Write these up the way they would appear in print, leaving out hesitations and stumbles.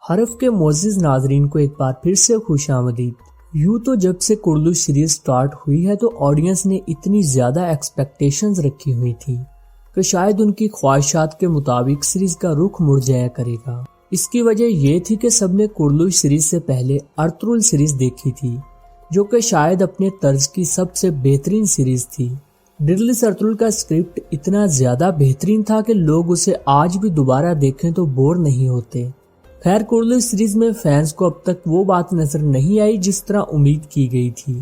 حرف کے معزز ناظرین کو ایک بار پھر سے خوش آمدید۔ یوں تو جب سے کرلو سیریز سٹارٹ ہوئی ہے تو آڈینس نے اتنی زیادہ ایکسپیکٹیشنز رکھی ہوئی تھی کہ شاید ان کی خواہشات کے مطابق سیریز کا رخ مڑ جایا کرے گا۔ اس کی وجہ یہ تھی کہ سب نے کرلو سیریز سے پہلے ارطغرل سیریز دیکھی تھی، جو کہ شاید اپنے طرز کی سب سے بہترین سیریز تھی۔ ڈیڈلیس ارطغرل کا اسکرپٹ اتنا زیادہ بہترین تھا کہ لوگ اسے آج بھی دوبارہ دیکھیں تو بور نہیں ہوتے۔ خیر، کرلو سیریز میں فینس کو اب تک وہ بات نظر نہیں آئی جس طرح امید کی گئی تھی۔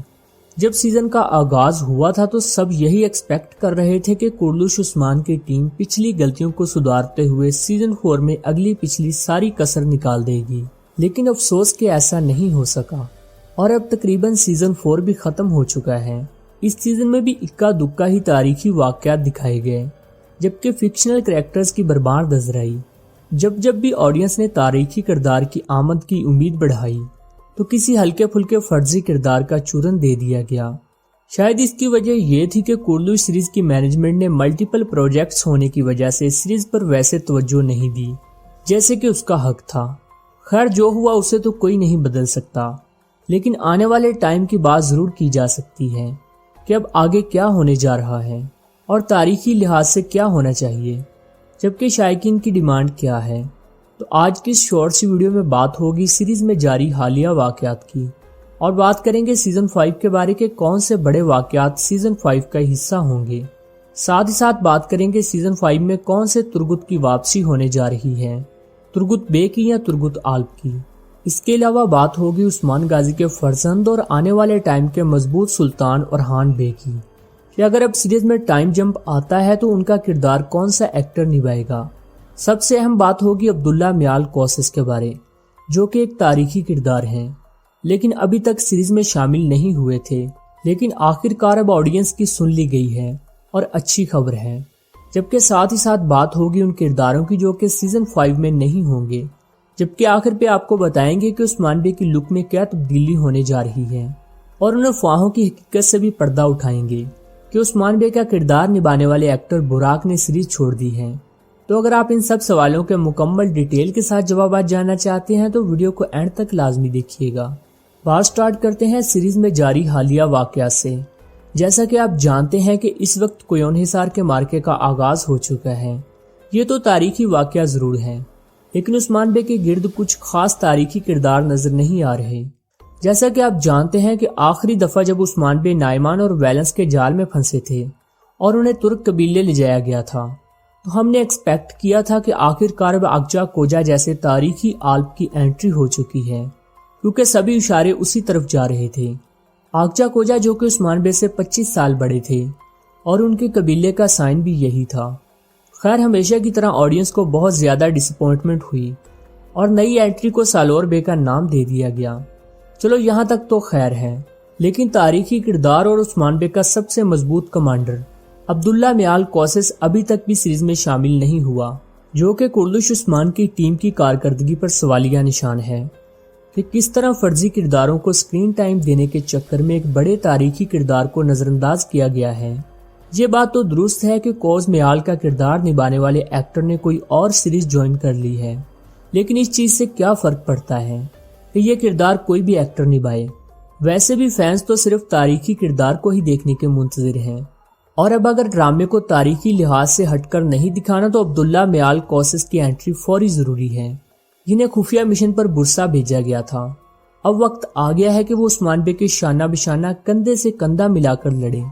جب سیزن کا آغاز ہوا تھا تو سب یہی ایکسپیکٹ کر رہے تھے کہ کرلوش عثمان کی ٹیم پچھلی غلطیوں کو سدھارتے ہوئے سیزن 4 میں اگلی پچھلی ساری کسر نکال دے گی، لیکن افسوس کہ ایسا نہیں ہو سکا اور اب تقریباً سیزن 4 بھی ختم ہو چکا ہے۔ اس سیزن میں بھی اکا دکا ہی تاریخی واقعات دکھائے گئے، جبکہ فکشنل کریکٹرز کی بھرمار نظر آئی۔ جب بھی آڈینس نے تاریخی کردار کی آمد کی امید بڑھائی تو کسی ہلکے پھلکے فرضی کردار کا چورن دے دیا گیا۔ شاید اس کی وجہ یہ تھی کہ کرلو سیریز کی مینجمنٹ نے ملٹیپل پروجیکٹس ہونے کی وجہ سے سیریز پر ویسے توجہ نہیں دی جیسے کہ اس کا حق تھا۔ خیر، جو ہوا اسے تو کوئی نہیں بدل سکتا، لیکن آنے والے ٹائم کی بات ضرور کی جا سکتی ہے کہ اب آگے کیا ہونے جا رہا ہے اور تاریخی لحاظ سے کیا ہونا چاہیے، جبکہ شائقین کی ڈیمانڈ کیا ہے۔ تو آج کی اس شارٹ سی ویڈیو میں بات ہوگی سیریز میں جاری حالیہ واقعات کی، اور بات کریں گے سیزن 5 کے بارے کے کون سے بڑے واقعات سیزن 5 کا حصہ ہوں گے۔ ساتھ ہی ساتھ بات کریں گے سیزن 5 میں کون سے ترگت کی واپسی ہونے جا رہی ہے، ترگت بے کی یا ترگت آلپ کی۔ اس کے علاوہ بات ہوگی عثمان غازی کے فرزند اور آنے والے ٹائم کے مضبوط سلطان اورحان بے کی، کہ اگر اب سیریز میں ٹائم جمپ آتا ہے تو ان کا کردار کون سا ایکٹر نبھائے گا۔ سب سے اہم بات ہوگی عبداللہ میال کوسس کے بارے، جو کہ ایک تاریخی کردار ہیں لیکن ابھی تک سیریز میں شامل نہیں ہوئے تھے، لیکن آخر کار اب آڈینس کی سن لی گئی ہے اور اچھی خبر ہے۔ جبکہ ساتھ ہی ساتھ بات ہوگی ان کرداروں کی جو کہ سیزن 5 میں نہیں ہوں گے، جبکہ آخر پہ آپ کو بتائیں گے کہ عثمان بے کی لک میں کیا تبدیلی ہونے جا رہی ہے، اور ان افواہوں کی حقیقت سے بھی پردہ اٹھائیں گے کہ عثمان بے کا کردار نبھانے والے ایکٹر براق نے سیریز چھوڑ دی ہے۔ تو اگر آپ ان سب سوالوں کے مکمل ڈیٹیل کے ساتھ جوابات جاننا چاہتے ہیں تو ویڈیو کو اینڈ تک لازمی دیکھیے گا۔ بات سٹارٹ کرتے ہیں سیریز میں جاری حالیہ واقعات سے۔ جیسا کہ آپ جانتے ہیں کہ اس وقت کویون حصار کے مارکے کا آغاز ہو چکا ہے۔ یہ تو تاریخی واقعہ ضرور ہے، لیکن عثمان بے کے گرد کچھ خاص تاریخی کردار نظر نہیں آ رہے۔ جیسا کہ آپ جانتے ہیں کہ آخری دفعہ جب عثمان بے نائمان اور ویلنس کے جال میں پھنسے تھے اور انہیں ترک قبیلے لے جایا گیا تھا، تو ہم نے ایکسپیکٹ کیا تھا کہ آخر کار اب اکچا کوجا جیسے تاریخی آلپ کی انٹری ہو چکی ہے، کیونکہ سبھی اشارے اسی طرف جا رہے تھے۔ اکچا کوجا جو کہ عثمان بے سے 25 سال بڑے تھے اور ان کے قبیلے کا سائن بھی یہی تھا۔ خیر، ہمیشہ کی طرح آڈینس کو بہت زیادہ ڈسپوائنٹمنٹ ہوئی اور نئی انٹری کو سالور بے کا نام دے دیا گیا۔ چلو یہاں تک تو خیر ہے، لیکن تاریخی کردار اور عثمان بے کا سب سے مضبوط کمانڈر عبداللہ میال کوسس ابھی تک بھی سیریز میں شامل نہیں ہوا، جو کہ کرلوش عثمان کی ٹیم کی کارکردگی پر سوالیہ نشان ہے کہ کس طرح فرضی کرداروں کو سکرین ٹائم دینے کے چکر میں ایک بڑے تاریخی کردار کو نظر انداز کیا گیا ہے۔ یہ بات تو درست ہے کہ کوز میال کا کردار نبھانے والے ایکٹر نے کوئی اور سیریز جوائن کر لی ہے، لیکن اس چیز سے کیا فرق پڑتا ہے کہ یہ کردار کوئی بھی ایکٹر نبھائے۔ ویسے بھی فینس تو صرف تاریخی کردار کو ہی دیکھنے کے منتظر ہیں، اور اب اگر ڈرامے کو تاریخی لحاظ سے ہٹ کر نہیں دکھانا تو عبداللہ میال کوسس کی انٹری فوری ضروری ہے، جنہیں خفیہ مشن پر برسا بھیجا گیا تھا۔ اب وقت آ گیا ہے کہ وہ عثمان بے کے شانہ بشانہ کندھے سے کندھا ملا کر لڑیں،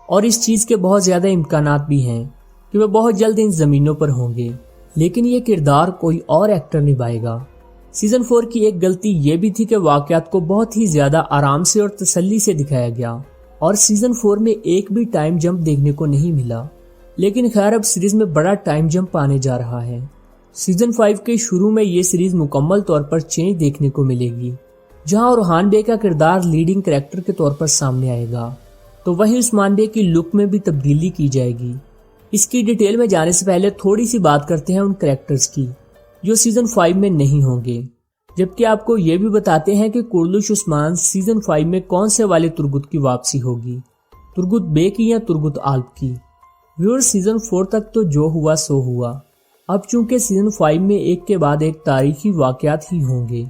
اور اس چیز کے بہت زیادہ امکانات بھی ہیں کہ وہ بہت جلد ان زمینوں پر ہوں گے، لیکن یہ کردار کوئی اور ایکٹر نبھائے گا۔ سیزن 4 کی ایک غلطی یہ بھی تھی کہ واقعات کو بہت ہی زیادہ آرام سے اور تسلی سے دکھایا گیا، اور سیزن 4 میں ایک بھی ٹائم جمپ دیکھنے کو نہیں ملا۔ لیکن خیر، اب سیریز میں بڑا ٹائم جمپ آنے جا رہا ہے۔ سیزن 5 کے شروع میں یہ سیریز مکمل طور پر چینج دیکھنے کو ملے گی، جہاں اورحان بے کا کردار لیڈنگ کریکٹر کے طور پر سامنے آئے گا، تو وہیں عثمان بے کی لک میں بھی تبدیلی کی جائے گی۔ اس کی ڈیٹیل میں جانے سے پہلے تھوڑی سی بات کرتے ہیں ان کریکٹرز کی جو سیزن 5 میں نہیں ہوں گے، جبکہ آپ کو یہ بھی بتاتے ہیں کہ کرلوش عثمان سیزن 5 میں کون سے والے ترگت کی واپسی ہوگی، ترگت بے کی یا ترگت آلپ کی۔ ویور سیزن 4 تک تو جو ہوا سو ہوا، اب چونکہ سیزن 5 میں ایک کے بعد ایک تاریخی واقعات ہی ہوں گے،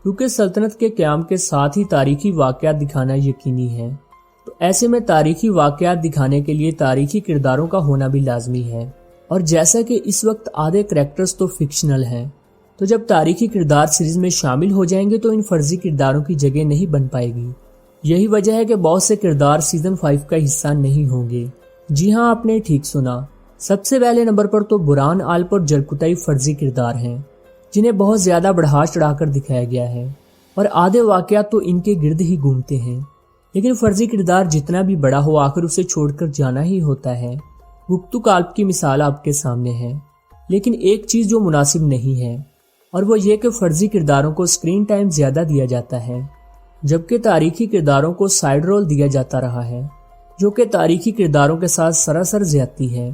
کیونکہ سلطنت کے قیام کے ساتھ ہی تاریخی واقعات دکھانا یقینی ہے، تو ایسے میں تاریخی واقعات دکھانے کے لیے تاریخی کرداروں کا ہونا بھی لازمی ہے۔ اور جیسا کہ اس وقت آدھے کریکٹرز تو فکشنل ہیں، تو جب تاریخی کردار سیریز میں شامل ہو جائیں گے تو ان فرضی کرداروں کی جگہ نہیں بن پائے گی۔ یہی وجہ ہے کہ بہت سے کردار سیزن 5 کا حصہ نہیں ہوں گے۔ جی ہاں، آپ نے ٹھیک سنا، سب سے پہلے نمبر پر تو بران آلپ اور جلکوتائی فرضی کردار ہیں، جنہیں بہت زیادہ بڑھا چڑھا کر دکھایا گیا ہے، اور آدھے واقعات تو ان کے گرد ہی گھومتے ہیں۔ لیکن فرضی کردار جتنا بھی بڑا ہو، آخر اسے چھوڑ کر جانا ہی ہوتا ہے۔ گپتو کالپ کی مثال آپ کے سامنے ہے، لیکن ایک چیز جو مناسب نہیں ہے، اور وہ یہ کہ فرضی کرداروں کو اسکرین ٹائم زیادہ دیا جاتا ہے، جبکہ تاریخی کرداروں کو سائیڈ رول دیا جاتا رہا ہے، جو کہ تاریخی کرداروں کے ساتھ سراسر زیادتی ہے۔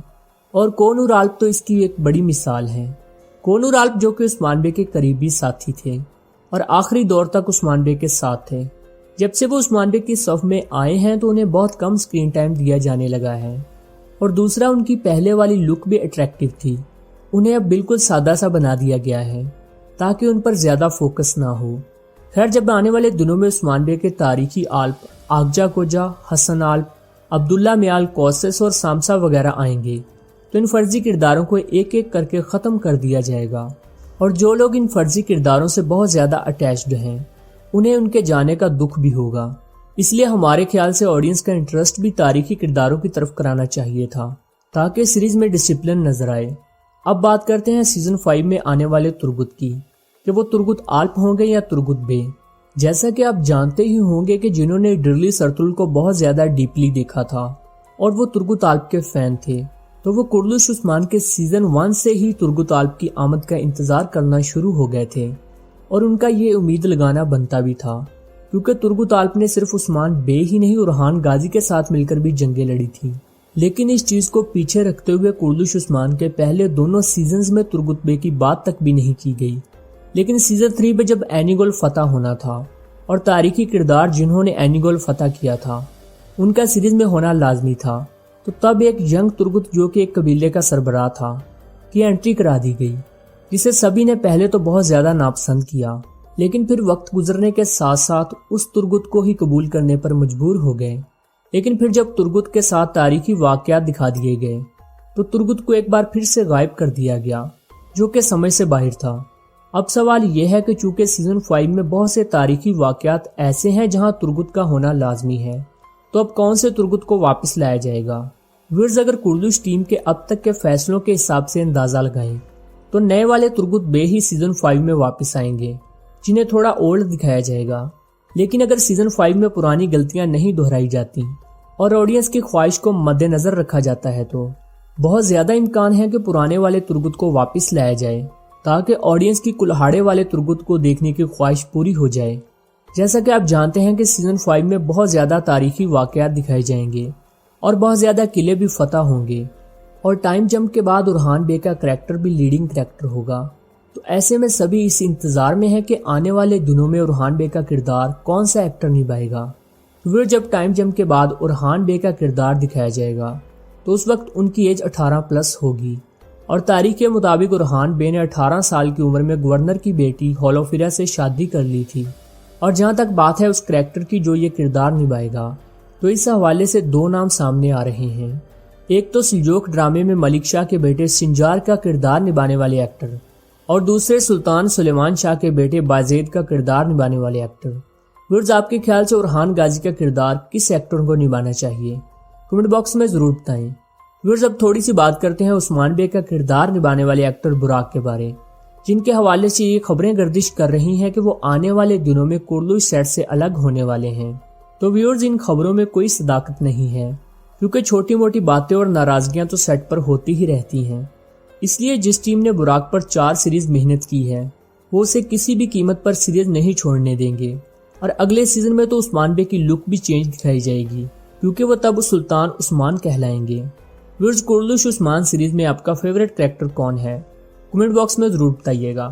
اور کونور آلپ تو اس کی ایک بڑی مثال ہے۔ کونور آلپ جو کہ عثمان بے کے قریبی ساتھی تھے اور آخری دور تک عثمان بے کے ساتھ تھے، جب سے وہ عثمان بے کی صف میں آئے ہیں تو انہیں بہت کم اسکرین ٹائم دیا جانے لگا ہے۔ اور دوسرا، ان کی پہلے والی لک بھی اٹریکٹیو تھی، انہیں اب بالکل سادہ سا بنا دیا گیا ہے تاکہ ان پر زیادہ فوکس نہ ہو۔ خیر، جب آنے والے دنوں میں عثمان بے کے تاریخی آلپ آگجا کوجا، حسن آلپ، عبداللہ میال کوسس اور سامسا وغیرہ آئیں گے تو ان فرضی کرداروں کو ایک ایک کر کے ختم کر دیا جائے گا، اور جو لوگ ان فرضی کرداروں سے بہت زیادہ اٹیچڈ ہیں انہیں ان کے جانے کا دکھ بھی ہوگا۔ اس لیے ہمارے خیال سے آڈینس کا انٹرسٹ بھی تاریخی کرداروں کی طرف کرانا چاہیے تھا تاکہ سیریز میں ڈسپلن نظر آئے۔ اب بات کرتے ہیں سیزن 5 میں آنے والے ترگت کی، کہ وہ ترگت آلپ ہوں گے یا ترگت بے۔ جیسا کہ آپ جانتے ہی ہوں گے کہ جنہوں نے ڈرلی سرتل کو بہت زیادہ ڈیپلی دیکھا تھا اور وہ ترگت آلپ کے فین تھے، تو وہ قرلش عثمان کے سیزن 1 سے ہی ترگت آلپ کی آمد کا انتظار کرنا شروع ہو گئے تھے، اور ان کا یہ امید لگانا بنتا بھی تھا، کیونکہ ترگت آلپ نے صرف عثمان بے ہی نہیں اورحان غازی کے ساتھ مل کر بھی جنگیں لڑی تھی۔ لیکن اس چیز کو پیچھے رکھتے ہوئے قرلش عثمان کے پہلے دونوں سیزنز میں ترگت بے کی بات تک بھی نہیں کی گئی۔ لیکن سیزن 3 میں جب اینیگول فتح ہونا تھا اور تاریخی کردار جنہوں نے اینیگول فتح کیا تھا ان کا سیریز میں ہونا لازمی تھا، تو تب ایک ینگ ترگت جو کہ ایک قبیلے کا سربراہ تھا کی انٹری کرا دی گئی، جسے سبھی نے پہلے تو بہت زیادہ ناپسند کیا، لیکن پھر وقت گزرنے کے ساتھ ساتھ اس ترگت کو ہی قبول کرنے پر مجبور ہو گئے۔ لیکن پھر جب ترگت کے ساتھ تاریخی واقعات دکھا دیے گئے تو ترگت کو ایک بار پھر سے غائب کر دیا گیا، جو کہ سمجھ سے باہر تھا۔ اب سوال یہ ہے کہ چونکہ سیزن 5 میں بہت سے تاریخی واقعات ایسے ہیں جہاں ترگت کا ہونا لازمی ہے، تو اب کون سے ترگت کو واپس لایا جائے گا؟ ویئرز اگر قرلش ٹیم کے اب تک کے فیصلوں کے حساب سے اندازہ لگائیں تو نئے والے ترگت بے ہی سیزن 5 میں واپس آئیں گے، جنہیں تھوڑا اولڈ دکھایا جائے گا۔ لیکن اگر سیزن 5 میں پرانی غلطیاں نہیں دہرائی جاتی اور آڈینس کی خواہش کو مد نظر رکھا جاتا ہے تو بہت زیادہ امکان ہے کہ پرانے والے ترگت کو واپس لایا جائے تاکہ آڈینس کی کلہاڑے والے ترگت کو دیکھنے کی خواہش پوری ہو جائے۔ جیسا کہ آپ جانتے ہیں کہ سیزن 5 میں بہت زیادہ تاریخی واقعات دکھائے جائیں گے اور بہت زیادہ قلعے بھی فتح ہوں گے، اور ٹائم جمپ کے بعد اورحان بے کا کریکٹر بھی لیڈنگ کریکٹر ہوگا۔ تو ایسے میں سبھی اس انتظار میں ہے کہ آنے والے دنوں میں اورحان بے کا کردار کون سا ایکٹر نبھائے گا۔ پھر جب ٹائم جمپ کے بعد اورحان بے کا کردار دکھایا جائے گا تو اس وقت ان کی ایج 18+ ہوگی، اور تاریخ کے مطابق اورحان بے نے 18 سال کی عمر میں گورنر کی بیٹی ہولوفیرا سے شادی کر لی تھی۔ اور جہاں تک بات ہے اس کریکٹر کی جو یہ کردار نبھائے گا، تو اس حوالے سے 2 نام سامنے آ رہے ہیں۔ ایک تو سلجوق ڈرامے میں ملک شاہ کے بیٹے سنجار کا کردار نبھانے والے ایکٹر، اور دوسرے سلطان سلیمان شاہ کے بیٹے بازید کا کردار نبھانے والے ایکٹر۔ ویئرز آپ کے خیال سے اورحان غازی کا کردار کس ایکٹر کو نبھانا چاہیے؟ کمنٹ باکس میں ضرور بتائیں۔ ویئرز اب تھوڑی سی بات کرتے ہیں عثمان بے کا کردار نبھانے والے ایکٹر براق کے بارے، جن کے حوالے سے یہ خبریں گردش کر رہی ہیں کہ وہ آنے والے دنوں میں قرلش سیٹ سے الگ ہونے والے ہیں۔ تو ویئرز ان خبروں میں کوئی صداقت نہیں ہے، کیونکہ چھوٹی موٹی باتیں اور ناراضگیاں تو سیٹ پر ہوتی ہی رہتی ہیں۔ اس لیے جس ٹیم نے براق پر 4 سیریز محنت کی ہے وہ اسے کسی بھی قیمت پر سیریز نہیں چھوڑنے دیں گے، اور اگلے سیزن میں تو عثمان بے کی لک بھی چینج دکھائی جائے گی، کیونکہ وہ تب سلطان عثمان کہلائیں گے۔ ویئرز قرلش عثمان سیریز میں آپ کا فیورٹ کریکٹر کون ہے؟ کمنٹ باکس میں ضرور بتائیے گا۔